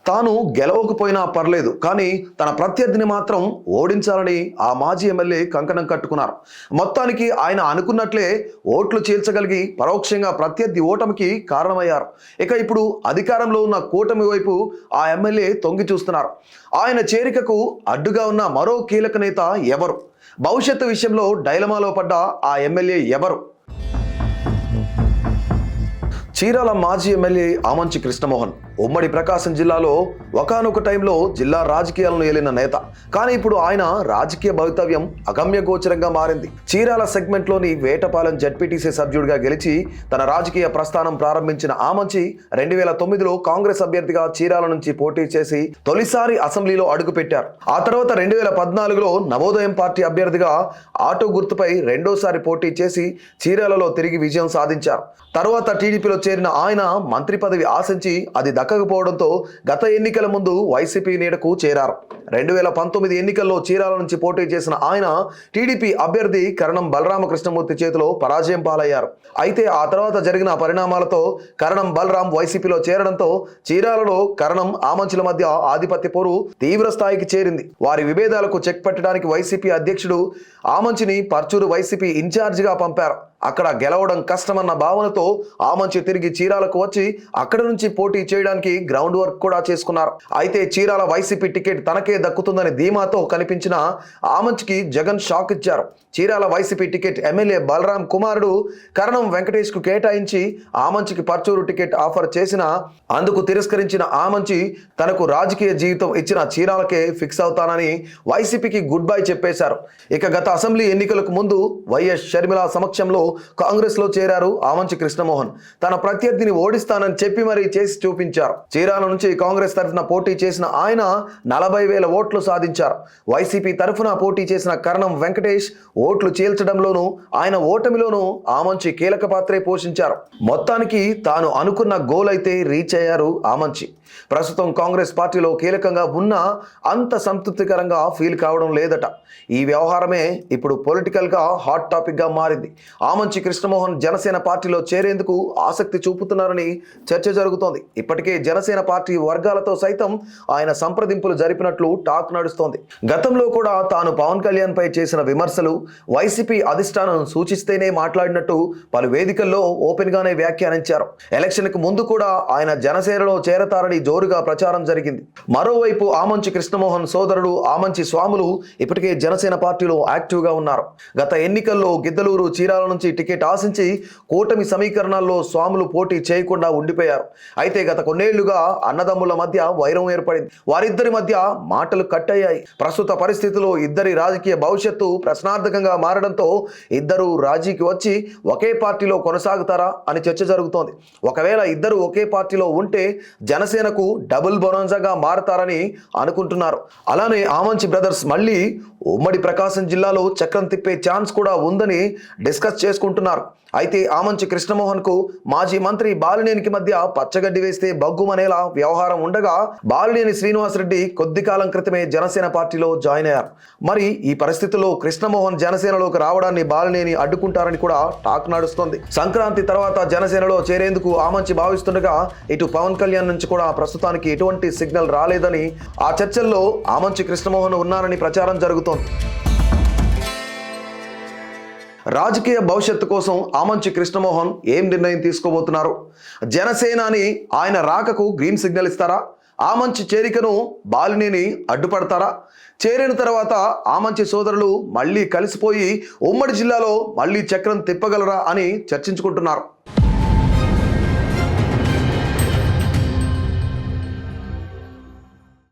తాను గెలవకపోయినా పర్లేదు, కానీ తన ప్రత్యర్థిని మాత్రం ఓడించాలని ఆ మాజీ ఎమ్మెల్యే కంకణం కట్టుకున్నారు. మొత్తానికి ఆయన అనుకున్నట్లే ఓట్లు చీల్చగలిగి పరోక్షంగా ప్రత్యర్థి ఓటమికి కారణమయ్యారు. ఇక ఇప్పుడు అధికారంలో ఉన్న కూటమి వైపు ఆ ఎమ్మెల్యే తొంగి చూస్తున్నారు. ఆయన చేరికకు అడ్డుగా ఉన్న మరో కీలక నేత ఎవరు? భవిష్యత్తు విషయంలో డైలమాలో పడ్డ ఆ ఎమ్మెల్యే ఎవరు? చీరాల మాజీ ఎమ్మెల్యే ఆమంచి కృష్ణమోహన్ ఉమ్మడి ప్రకాశం జిల్లాలో ఒకానొక టైంలో జిల్లా రాజకీయాలను ఏలిన నేత. కానీ ఇప్పుడు ఆయన రాజకీయ భవితవ్యం అగమ్య గోచరంగా మారింది. చీరాల సెగ్మెంట్లోని వేటపాలెం జెడ్పీటీసీ సభ్యుడిగా గెలిచి తన రాజకీయ ప్రస్థానం ప్రారంభించిన ఆమంచి 2009లో కాంగ్రెస్ అభ్యర్థిగా చీరాల నుంచి పోటీ చేసి తొలిసారి అసెంబ్లీలో అడుగుపెట్టారు. ఆ తర్వాత 2014లో నవోదయం పార్టీ అభ్యర్థిగా ఆటో గుర్తుపై రెండోసారి పోటీ చేసి చీరాలలో తిరిగి విజయం సాధించారు. తర్వాత టీడీపీలో చేరిన ఆయన మంత్రి పదవి ఆశించి అది దక్కకపోవడంతో గత ఎన్నికల ముందు వైసీపీ నీడకు చేరారు. 2019 ఎన్నికల్లో చీరాల నుంచి పోటీ చేసిన ఆయన టీడీపీ అభ్యర్థి కరణం బలరామకృష్ణమూర్తి చేతిలో పరాజయం పాలయ్యారు. అయితే ఆ తర్వాత జరిగిన పరిణామాలతో కరణం బలరాం వైసీపీలో చేరడంతో చీరాలలో కరణం ఆమంచుల మధ్య ఆధిపత్య పోరు తీవ్ర స్థాయికి చేరింది. వారి విభేదాలకు చెక్ పెట్టడానికి వైసీపీ అధ్యక్షుడు ఆమంచిని పర్చూరు వైసీపీ ఇన్ఛార్జిగా పంపారు. అక్కడ గెలవడం కష్టమన్న భావనతో ఆమంచి తిరిగి చీరాలకు వచ్చి అక్కడి నుంచి పోటీ చేయడానికి గ్రౌండ్ వర్క్ కూడా చేసుకున్నారు. అయితే చీరాల వైసీపీ టికెట్ తనకే దక్కుతుందని ధీమాతో కనిపించిన ఆమంచికి జగన్ షాక్ ఇచ్చారు. Chirala YCP ticket MLA Balaram కుమారుడు కరణం వెంకటేష్ కు కేటాయించి ఆమంచికి పర్చూరు టికెట్ ఆఫర్ చేసినా అందుకు తిరస్కరించిన ఆమంచి తనకు రాజకీయ జీవితం ఇచ్చిన చీరాలకే ఫిక్స్ అవుతానని వైసీపీకి గుడ్ బై చెప్పేశారు. ఇక గత అసెంబ్లీ ఎన్నికలకు ముందు వైఎస్ షర్మిల సమక్షంలో కాంగ్రెస్ లో చేరారు ఆమంచి కృష్ణమోహన్. తన ప్రత్యర్థిని ఓడిస్తానని చెప్పి మరీ చేసి చూపించారు. చీరాల నుంచి కాంగ్రెస్ తరఫున పోటీ చేసిన ఆయన 40,000 ఓట్లు సాధించారు. వైసీపీ తరఫున పోటీ చేసిన కరణం వెంకటేష్ ఓట్లు చీల్చడంలోనూ ఆయన ఓటమిలోనూ ఆమంచి కీలక పాత్రే పోషించారు. మొత్తానికి తాను అనుకున్న గోల్ అయితే రీచ్ అయ్యారు ఆమంచి. ప్రస్తుతం కాంగ్రెస్ పార్టీలో కీలకంగా ఉన్నా అంత సంతృప్తికరంగా ఫీల్ కావడం లేదట. ఈ వ్యవహారమే ఇప్పుడు పొలిటికల్ గా హాట్ టాపిక్ గా మారింది. ఆమంచి కృష్ణమోహన్ జనసేన పార్టీలో చేరేందుకు ఆసక్తి చూపుతున్నారని చర్చ జరుగుతోంది. ఇప్పటికే జనసేన పార్టీ వర్గాలతో సైతం ఆయన సంప్రదింపులు జరిపినట్లు టాక్ నడుస్తోంది. గతంలో కూడా తాను పవన్ కళ్యాణ్ పై చేసిన విమర్శలు వైసీపీ అధిష్టానం సూచిస్తేనే మాట్లాడినట్టు పలు వేదికల్లో ఓపెన్ గానే వ్యాఖ్యానించారు. ఎలక్షన్ కు ముందు కూడా ఆయన జనసేనలో చేరతారని జోరుగా ప్రచారం జరిగింది. మరోవైపు ఆమంచి కృష్ణమోహన్ సోదరుడు ఆమంచి స్వాములు ఇప్పటికే జనసేన పార్టీలో యాక్టివ్ గా ఉన్నారు. గత ఎన్నికల్లో గిద్దలూరు చీరాల నుంచి టికెట్ ఆశించి కూటమి సమీకరణాల్లో స్వాములు పోటీ చేయకుండా ఉండిపోయారు. అయితే గత కొన్నేళ్లుగా అన్నదమ్ముల మధ్య వైరం ఏర్పడింది. వారిద్దరి మధ్య మాటలు కట్టయ్యాయి. ప్రస్తుత పరిస్థితుల్లో ఇద్దరి రాజకీయ భవిష్యత్తు ప్రశ్నార్థకంగా మారడంతో ఇద్దరు రాజీకి వచ్చి ఒకే పార్టీలో కొనసాగుతారా అని చర్చ జరుగుతోంది. ఒకవేళ ఇద్దరు ఒకే పార్టీలో ఉంటే జనసేనకు డబుల్ బొనాన్సాగా మారతారని అనుకుంటున్నారు. అలానే ఆమంచి బ్రదర్స్ మళ్ళీ ఉమ్మడి ప్రకాశం జిల్లాలో చక్రం తిప్పే ఛాన్స్ కూడా ఉందని డిస్కస్ చేసుకుంటున్నారు. అయితే ఆమంచి కృష్ణమోహన్ కు మాజీ మంత్రి బాలినేనికి మధ్య పచ్చగడ్డి వేస్తే బగ్గుమనేలా వ్యవహారం ఉండగా బాలినేని శ్రీనివాసరెడ్డి కొద్ది కాలం క్రితమే జనసేన పార్టీలో జాయిన్ అయ్యారు. మరి ఈ పరిస్థితుల్లో కృష్ణమోహన్ జనసేనలోకి రావడాన్ని బాలినేని అడ్డుకుంటారని కూడా టాక్ నడుస్తోంది. సంక్రాంతి తర్వాత జనసేనలో చేరేందుకు ఆమంచి భావిస్తుండగా ఇటు పవన్ కళ్యాణ్ నుంచి కూడా ప్రస్తుతానికి ఎటువంటి సిగ్నల్ రాలేదని ఆ చర్చల్లో ఆమంచి కృష్ణమోహన్ ఉన్నారని ప్రచారం జరుగుతోంది. రాజకీయ భవిష్యత్తు కోసం ఆమంచి కృష్ణమోహన్ ఏం నిర్ణయం తీసుకోబోతున్నారు? జనసేనాని ఆయన రాకకు గ్రీన్ సిగ్నల్ ఇస్తారా? ఆమంచి చేరికను బాలినేని అడ్డుపడతారా? చేరిన తర్వాత ఆమంచి సోదరులు మళ్ళీ కలిసిపోయి ఉమ్మడి జిల్లాలో మళ్ళీ చక్రం తిప్పగలరా అని చర్చించుకుంటున్నారు.